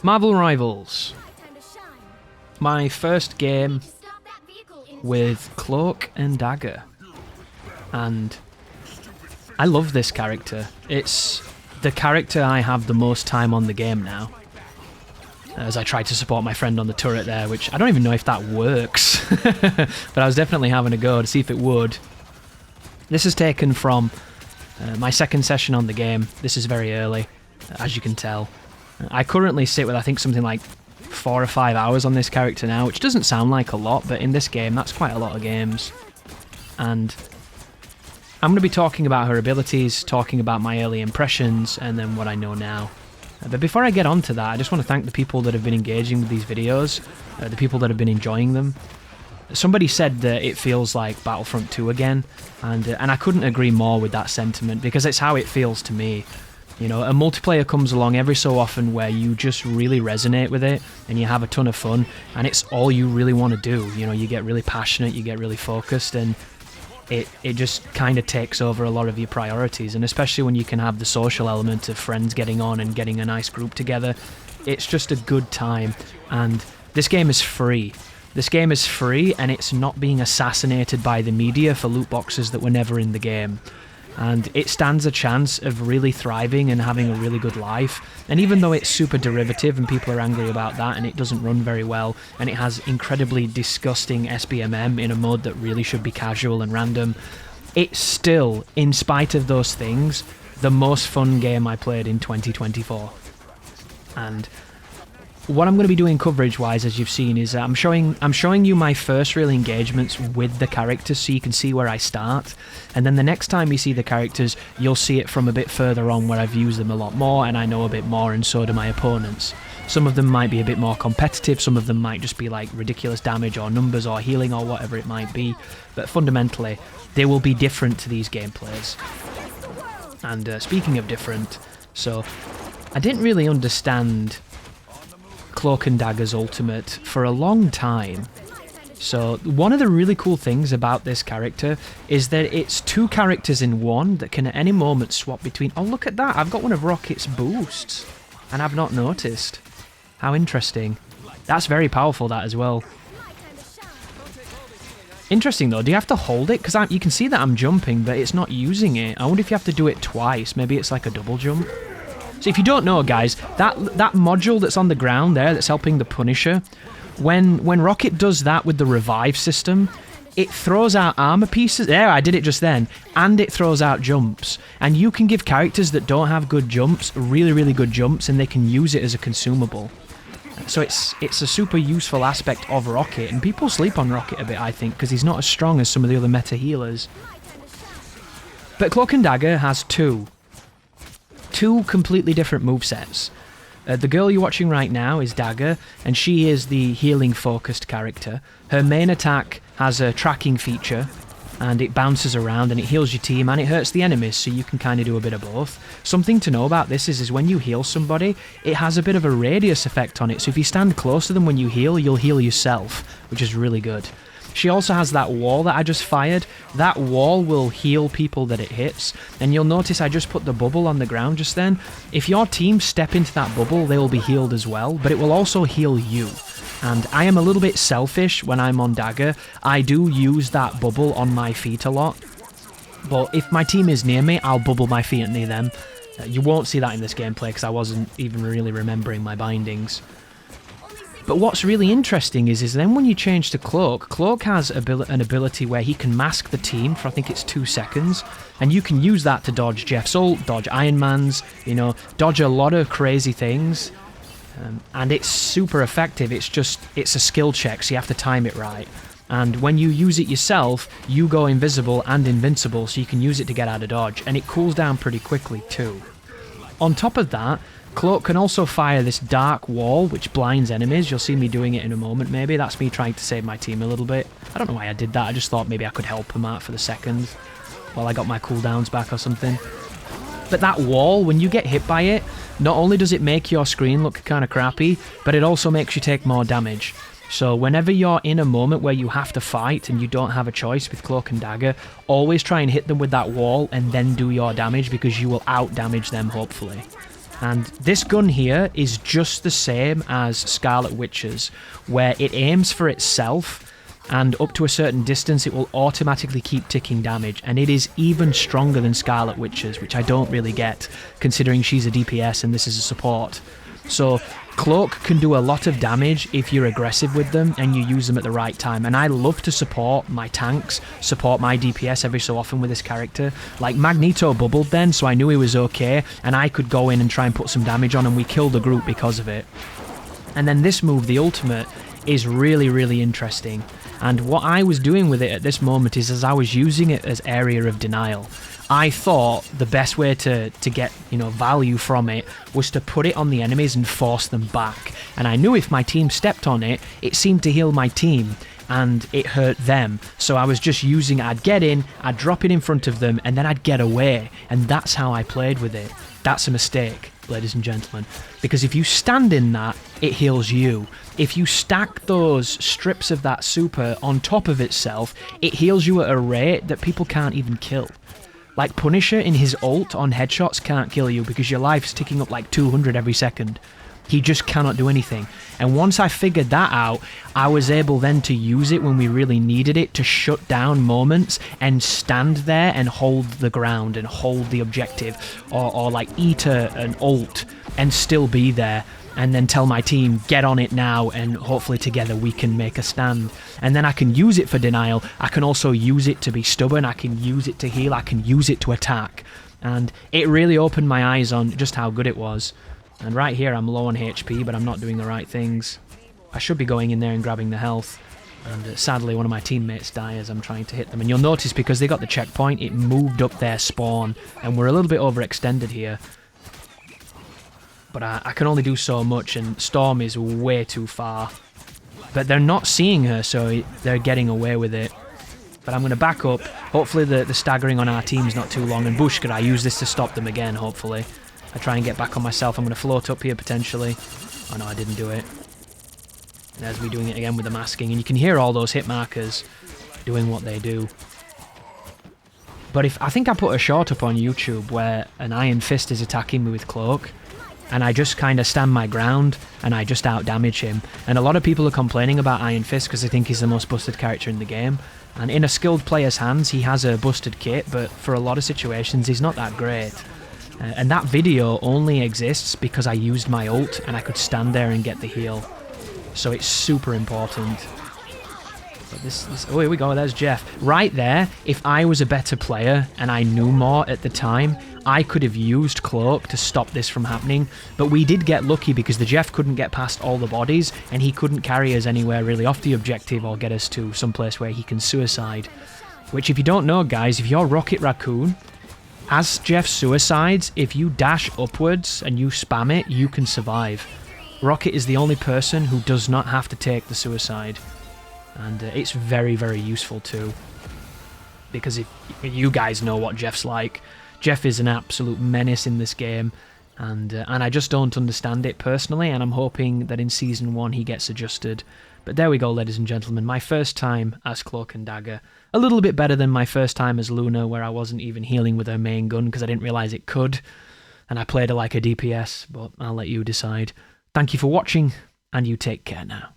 Marvel Rivals. My first game with Cloak and Dagger. And I love this character. It's the character I have the most time on the game now. As I try to support my friend on the turret there, which I don't even know if that works. But I was definitely having a go to see if it would. This is taken from my second session on the game. This is very early, as you can tell. I currently sit with, I think, something like 4 or 5 hours on this character now, which doesn't sound like a lot, but in this game, that's quite a lot of games. And I'm going to be talking about her abilities, talking about my early impressions, and then what I know now. But before I get on to that, I just want to thank the people that have been engaging with these videos, the people that have been enjoying them. Somebody said that it feels like Battlefront 2 again, and I couldn't agree more with that sentiment, because it's how it feels to me. You know, a multiplayer comes along every so often where you just really resonate with it, and you have a ton of fun, and it's all you really want to do. You know, you get really passionate, you get really focused, and it just kind of takes over a lot of your priorities, and especially when you can have the social element of friends getting on and getting a nice group together, it's just a good time. And this game is free. This game is free, and it's not being assassinated by the media for loot boxes that were never in the game. And it stands a chance of really thriving and having a really good life. And even though it's super derivative and people are angry about that and it doesn't run very well and it has incredibly disgusting SBMM in a mode that really should be casual and random, it's still, in spite of those things, the most fun game I played in 2024. And what I'm going to be doing coverage-wise, as you've seen, is I'm showing you my first real engagements with the characters so you can see where I start. And then the next time you see the characters, you'll see it from a bit further on where I've used them a lot more and I know a bit more, and so do my opponents. Some of them might be a bit more competitive, some of them might just be like ridiculous damage or numbers or healing or whatever it might be. But fundamentally, they will be different to these gameplays. And speaking of different, so I didn't really understand Cloak and Dagger's ultimate for a long time. So one of the really cool things about this character is that it's 2 characters in one that can at any moment swap between. Oh, look at that, I've got one of Rocket's boosts and I've not noticed. How interesting. That's very powerful, that as well. Interesting though, do you have to hold it? Because you can see that I'm jumping, but it's not using it. I wonder if you have to do it twice. Maybe it's like a double jump. So if you don't know, guys, that module that's on the ground there that's helping the Punisher, when Rocket does that with the revive system, it throws out armor pieces. There, I did it just then. And it throws out jumps. And you can give characters that don't have good jumps really, really good jumps, and they can use it as a consumable. So it's a super useful aspect of Rocket, and people sleep on Rocket a bit, I think, because he's not as strong as some of the other meta healers. But Cloak and Dagger has two completely different movesets. The girl you're watching right now is Dagger, and she is the healing-focused character. Her main attack has a tracking feature, and it bounces around and it heals your team and it hurts the enemies, so you can kind of do a bit of both. Something to know about this is when you heal somebody, it has a bit of a radius effect on it, so if you stand close to them when you heal, you'll heal yourself, which is really good. She also has that wall that I just fired. That wall will heal people that it hits. And you'll notice I just put the bubble on the ground just then. If your team step into that bubble, they will be healed as well, but it will also heal you. And I am a little bit selfish when I'm on Dagger. I do use that bubble on my feet a lot. But if my team is near me, I'll bubble my feet near them. You won't see that in this gameplay because I wasn't even really remembering my bindings. But what's really interesting is then when you change to Cloak, Cloak has an ability where he can mask the team for I think it's 2 seconds, and you can use that to dodge Jeff's ult, dodge Iron Man's, you know, dodge a lot of crazy things, and it's super effective. It's a skill check, so you have to time it right. And when you use it yourself, you go invisible and invincible, so you can use it to get out of dodge, and it cools down pretty quickly too. On top of that, Cloak can also fire this dark wall, which blinds enemies. You'll see me doing it in a moment, maybe. That's me trying to save my team a little bit. I don't know why I did that. I just thought maybe I could help them out for the second while I got my cooldowns back or something. But that wall, when you get hit by it, not only does it make your screen look kind of crappy, but it also makes you take more damage. So whenever you're in a moment where you have to fight and you don't have a choice with Cloak and Dagger, always try and hit them with that wall and then do your damage, because you will out-damage them, hopefully. And this gun here is just the same as Scarlet Witch's, where it aims for itself, and up to a certain distance it will automatically keep ticking damage, and it is even stronger than Scarlet Witch's, which I don't really get, considering she's a DPS and this is a support. So Cloak can do a lot of damage if you're aggressive with them and you use them at the right time, and I love to support my tanks, support my DPS every so often with this character. Like, Magneto bubbled then, so I knew he was okay, and I could go in and try and put some damage on, and we killed the group because of it. And then this move, the ultimate, is really, really interesting. And what I was doing with it at this moment is, as I was using it as area of denial, I thought the best way to get, value from it was to put it on the enemies and force them back. And I knew if my team stepped on it, it seemed to heal my team and it hurt them. So I was just using it. I'd get in, I'd drop it in front of them, and then I'd get away. And that's how I played with it. That's a mistake, ladies and gentlemen. Because if you stand in that, it heals you. If you stack those strips of that super on top of itself, it heals you at a rate that people can't even kill. Like Punisher in his ult on headshots can't kill you because your life's ticking up like 200 every second. He just cannot do anything. And once I figured that out, I was able then to use it when we really needed it to shut down moments and stand there and hold the ground and hold the objective, or like eat an ult and still be there. And then tell my team, get on it now, and hopefully together we can make a stand. And then I can use it for denial. I can also use it to be stubborn. I can use it to heal. I can use it to attack. And it really opened my eyes on just how good it was. And right here I'm low on HP, but I'm not doing the right things. I should be going in there and grabbing the health. And sadly one of my teammates died as I'm trying to hit them. And you'll notice because they got the checkpoint, it moved up their spawn. And we're a little bit overextended here. But I can only do so much, and Storm is way too far. But they're not seeing her, so they're getting away with it. But I'm going to back up. Hopefully the staggering on our team's not too long. And Bushka, I use this to stop them again, hopefully. I try and get back on myself. I'm going to float up here, potentially. Oh no, I didn't do it. There's me doing it again with the masking. And you can hear all those hit markers doing what they do. But I think I put a short up on YouTube where an Iron Fist is attacking me with Cloak. And I just kind of stand my ground, and I just out-damage him. And a lot of people are complaining about Iron Fist because they think he's the most busted character in the game. And in a skilled player's hands, he has a busted kit, but for a lot of situations, he's not that great. And that video only exists because I used my ult, and I could stand there and get the heal. So it's super important. But oh, here we go, there's Jeff. Right there, if I was a better player, and I knew more at the time, I could have used Cloak to stop this from happening, but we did get lucky because the Jeff couldn't get past all the bodies, and he couldn't carry us anywhere really off the objective or get us to someplace where he can suicide. Which, if you don't know, guys, if you're Rocket Raccoon, as Jeff suicides, if you dash upwards and you spam it, you can survive. Rocket is the only person who does not have to take the suicide. And it's very, very useful too. Because if you guys know what Jeff's like, Jeff is an absolute menace in this game, and I just don't understand it personally, and I'm hoping that in Season 1 he gets adjusted. But there we go, ladies and gentlemen, my first time as Cloak and Dagger. A little bit better than my first time as Luna, where I wasn't even healing with her main gun because I didn't realise it could, and I played her like a DPS, but I'll let you decide. Thank you for watching, and you take care now.